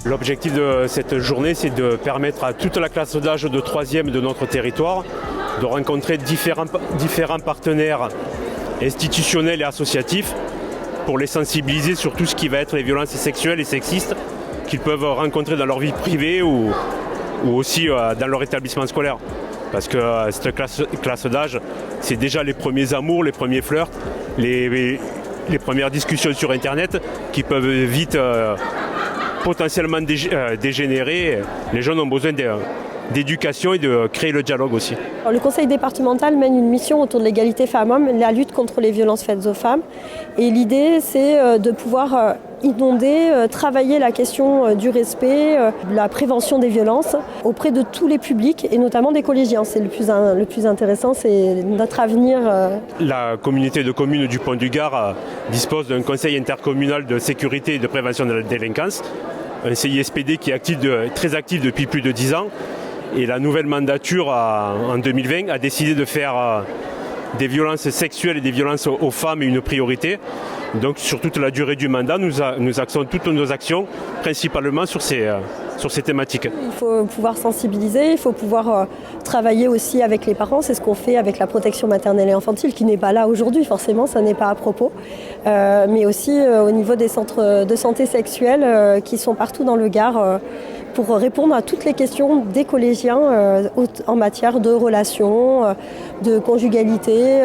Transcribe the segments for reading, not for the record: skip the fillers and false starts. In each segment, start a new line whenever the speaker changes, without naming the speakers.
L'objectif de cette journée, c'est de permettre à toute la classe d'âge de 3e de notre territoire de rencontrer différents partenaires institutionnels et associatifs pour les sensibiliser sur tout ce qui va être les violences sexuelles et sexistes qu'ils peuvent rencontrer dans leur vie privée ou aussi dans leur établissement scolaire. Parce que cette classe d'âge, c'est déjà les premiers amours, les premiers flirts, les premières discussions sur Internet qui peuvent vite potentiellement dégénérer. Les jeunes ont besoin d'éducation et de créer le dialogue aussi.
Alors, le conseil départemental mène une mission autour de l'égalité femmes-hommes, la lutte contre les violences faites aux femmes. Et l'idée, c'est de pouvoir travailler la question du respect, de la prévention des violences auprès de tous les publics et notamment des collégiens. C'est le plus intéressant, c'est notre avenir.
La communauté de communes du Pont-du-Gard dispose d'un conseil intercommunal de sécurité et de prévention de la délinquance, un CISPD qui est très actif depuis plus de 10 ans. Et la nouvelle mandature en 2020 a décidé de faire des violences sexuelles et des violences aux femmes une priorité. Donc sur toute la durée du mandat, nous axons toutes nos actions principalement sur ces thématiques.
Il faut pouvoir sensibiliser, il faut pouvoir travailler aussi avec les parents. C'est ce qu'on fait avec la protection maternelle et infantile qui n'est pas là aujourd'hui, forcément, ça n'est pas à propos. Mais aussi au niveau des centres de santé sexuelle qui sont partout dans le Gard pour répondre à toutes les questions des collégiens en matière de relations, de conjugalité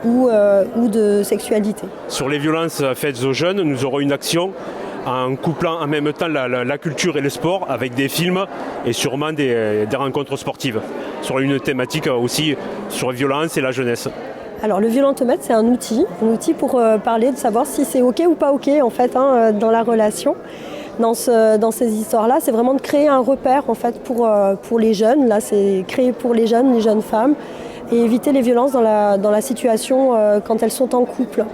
ou de sexualité.
Sur les violences faites aux jeunes, nous aurons une action en couplant en même temps la culture et le sport avec des films et sûrement des rencontres sportives sur une thématique aussi sur la violence et la jeunesse.
Alors le violentomètre, c'est un outil pour parler de savoir si c'est ok ou pas ok en fait dans la relation. Dans ces histoires-là, c'est vraiment de créer un repère en fait pour les jeunes. Là, c'est créé pour les jeunes femmes et éviter les violences dans la situation quand elles sont en couple.